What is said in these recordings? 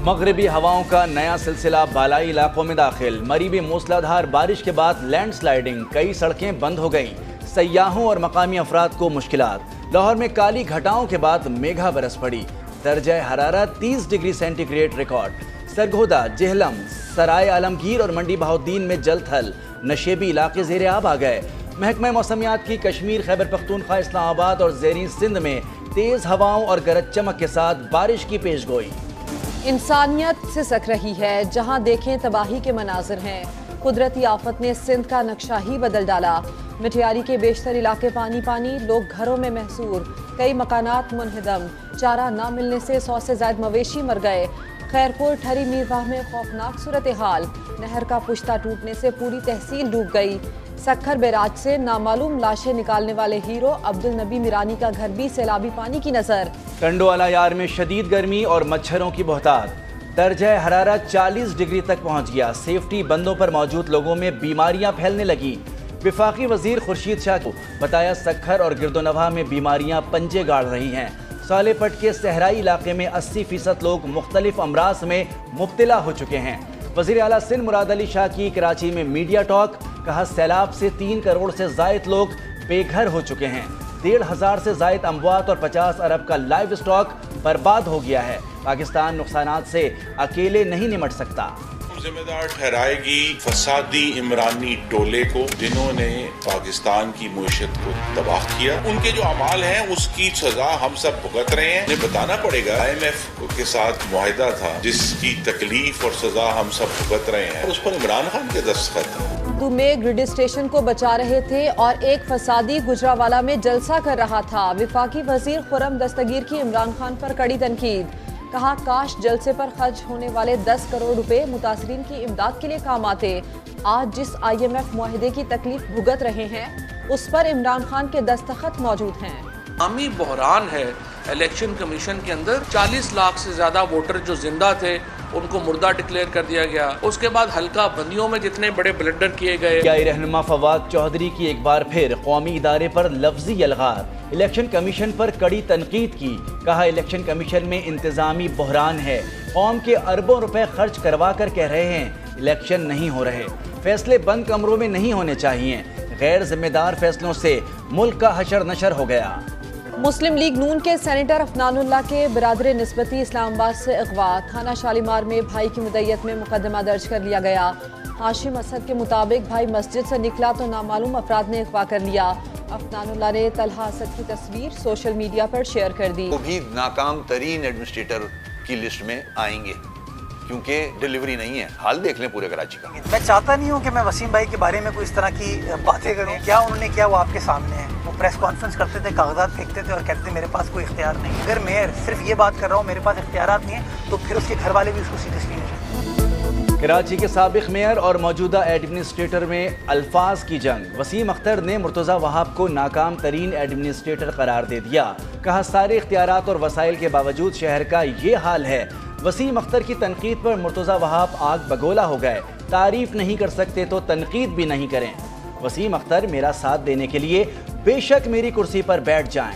मगरबी हवाओं का नया सिलसिला बालाई इलाकों में दाखिल। मरीबी मूसलाधार बारिश के बाद लैंड स्लाइडिंग, कई सड़कें बंद हो गईं। सयाहों और मकामी अफराद को मुश्किलात। लाहौर में काली घटाओं के बाद मेघा बरस पड़ी। दर्जा हरारत 30 degree centigrade record. Sargodha, Jhelum, Sarai Alamgir और मंडी बहाउद्दीन में जल थल। नशेबी इलाके ज़ेरे आब आ गए। महकमा मौसमियात की कश्मीर, खैबर पख्तूनख्वा, इस्लामाबाद और ज़ेरीन सिंध में तेज़ हवाओं और गरज चमक के साथ बारिश की पेशगोई। इंसानियत सिसक रही है, जहां देखें तबाही के मनाजिर हैं। कुदरती आफत ने सिंध का नक्शा ही बदल डाला। मिठियारी के बेशतर इलाके पानी पानी, लोग घरों में महसूर। कई मकानात मुनहदम। चारा ना मिलने से 100 से ज़ायद मवेशी मर गए। खैरपुर, ठरी मीरवाह में खौफनाक सूरत हाल। नहर का पुश्ता टूटने से पूरी तहसील डूब गई। सक्खर बैराज से नामालूम लाशें निकालने वाले हीरो अब्दुल नबी मिरानी का घर भी सैलाबी पानी की नजर। टंडोवाला यार में शदीद गर्मी और मच्छरों की बहतात। दर्जा हरारत 40 डिग्री तक पहुंच गया। सेफ्टी बंदों पर मौजूद लोगों में बीमारियां फैलने लगी। विफाकी वजीर खुर्शीद शाह को बताया सक्खर और गिरदोनवाह में बीमारियां पंजे गाड़ रही हैं। सालेपट के सहराई इलाके में 80% लोग मुख्तलिफ अमराज में मुब्तला हो चुके हैं। वज़ीर आला सिंध मुराद अली शाह की कराची में मीडिया टॉक। कहा, सैलाब से 3 करोड़ से ज़ायद लोग बेघर हो चुके हैं। 1,500 से ज़ायद अमवात और 50 अरब का लाइव स्टॉक बर्बाद हो गया है। पाकिस्तान नुकसानात से अकेले नहीं निमट सकता। जिम्मेदार ठहराएगी फसादी इमरानी टोले को, जिन्होंने पाकिस्तान की मुईशत को तबाह किया। उनके जो अमाल हैं उसकी सजा हम सब भुगत रहे हैं। इन्हें बताना पड़ेगा IMF के साथ मुआहिदा था जिसकी तकलीफ और सजा हम सब भुगत रहे हैं, उस पर इमरान खान के दस्तखत हैं। में ग्रिड स्टेशन को बचा रहे थे और एक फसादी गुजरावाला में जलसा कर रहा था। विफाकी वजीर खुरम दस्तगीर की इमरान खान पर कड़ी तनकीद। कहा, काश जलसे पर खर्च होने वाले 10 करोड़ रुपए मुतासरीन की इमदाद के लिए काम आते। आज जिस IMF मुआहिदे की तकलीफ भुगत रहे हैं उस पर इमरान खान के दस्तखत मौजूद हैं। आमी बहरान है इलेक्शन कमीशन के अंदर। 40 लाख से ज्यादा वोटर जो जिंदा थे उनको मुर्दा डिक्लेयर कर दिया गया। उसके बाद हल्का बंदियों में जितने बड़े ब्लंडर किए गए। रहनुमा फवाद चौधरी की एक बार फिर कौमी इदारे पर लफ्जी अलगार। इलेक्शन कमीशन पर कड़ी तनकीद की। कहा, इलेक्शन कमीशन में इंतजामी बहरान है। कौम के अरबों रुपए खर्च करवा कर कह रहे हैं इलेक्शन नहीं हो रहे। फैसले बंद कमरों में नहीं होने चाहिए। गैर जिम्मेदार फैसलों से मुल्क का हशर नशर हो गया। मुस्लिम लीग नून के सेनेटर अफनानुल्लाह के बिरादर निस्बती इस्लामाबाद से अगवा। थाना शालीमार में भाई की मुद्दत में मुकदमा दर्ज कर लिया गया। हाशिम असद के मुताबिक भाई मस्जिद से निकला तो नामालूम अफराद ने अगवा कर लिया। अफनानुल्लाह ने तलहा असद की तस्वीर सोशल मीडिया पर शेयर कर दी। वो भी नाकाम तरीन एडमिनिस्ट्रेटर की लिस्ट में आएंगे क्योंकि डिलीवरी नहीं है। हाल देख लें पूरे कराची का। मैं चाहता नहीं हूँ कि मैं वसीम भाई के बारे में कोई इस तरह की बातें करूँ। क्या उन्होंने किया वो आपके सामने है। वो प्रेस कॉन्फ्रेंस करते थे, कागजात फेंकते थे और कहते थे मेरे पास कोई इख्तियार नहीं। अगर मैं सिर्फ ये बात कर रहा हूँ मेरे पास इख्तियारात नहीं है तो फिर उसके घर वाले भी उसको सीरियसली नहीं। कराची के साबिक मेयर और मौजूदा एडमिनिस्ट्रेटर में अल्फाज की जंग। वसीम अख्तर ने मुर्तज़ा वहाब को नाकाम तरीन एडमिनिस्ट्रेटर करार दे दिया। कहा, सारे इख्तियारात और वसाइल के बावजूद शहर का ये हाल है। वसीम अख्तर की तनकीद पर मुर्तज़ा वहाब आग बगोला हो गए। तारीफ नहीं कर सकते तो तनकीद भी नहीं करें। वसीम अख्तर मेरा साथ देने के लिए बेशक मेरी कुर्सी पर बैठ जाएं।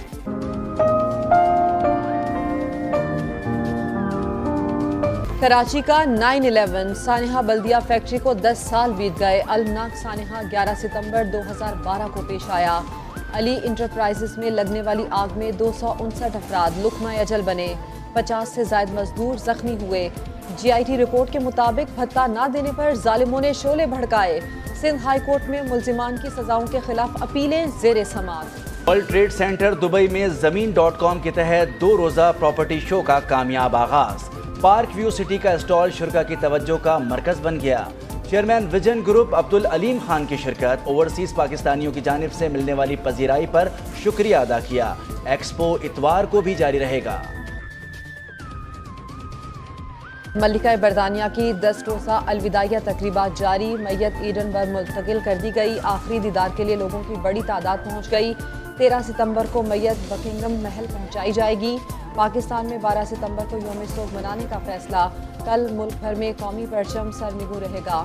कराची का 9/11 सानेहा बल्दिया फैक्ट्री को 10 साल बीत गए। अलमनाक सानेहा 11 सितंबर 2012 को पेश आया। अली इंटरप्राइजेस में लगने वाली आग में 259 अफराद लुकमा अजल बने। 50 से ज़ायद मजदूर जख्मी हुए। GIT रिपोर्ट के मुताबिक भत्ता न देने पर जालिमों ने शोले भड़काए। सिंध हाई कोर्ट में मुल्जिमान की सजाओं के खिलाफ अपीलें ज़ेरे समाअत। वर्ल्ड ट्रेड सेंटर दुबई में ज़मीन.com के तहत 2 रोज़ा प्रॉपर्टी शो का कामयाब आगाज। पार्क व्यू सिटी का स्टॉल शुरा की तवज्जो का मरकज बन गया। Chairman vision group Abdul Aleem Khan की शिरकत। ओवरसीज पाकिस्तानियों की जानिब से मिलने वाली पजीराई पर शुक्रिया अदा किया। एक्सपो इतवार को भी जारी रहेगा। मल्लिका बरतानिया की 10 रोज़ा अलविदाइया तकरीबात जारी। मैयत ईडनबर्ग मुंतकिल कर दी गई। आखिरी दीदार के लिए लोगों की बड़ी तादाद पहुँच गई। 13 सितंबर को मैयत बकिंगम महल पहुँचाई जाएगी। पाकिस्तान में 12 सितंबर को यौम सोग मनाने का फैसला। कल मुल्क भर में कौमी परचम सरनिगू रहेगा।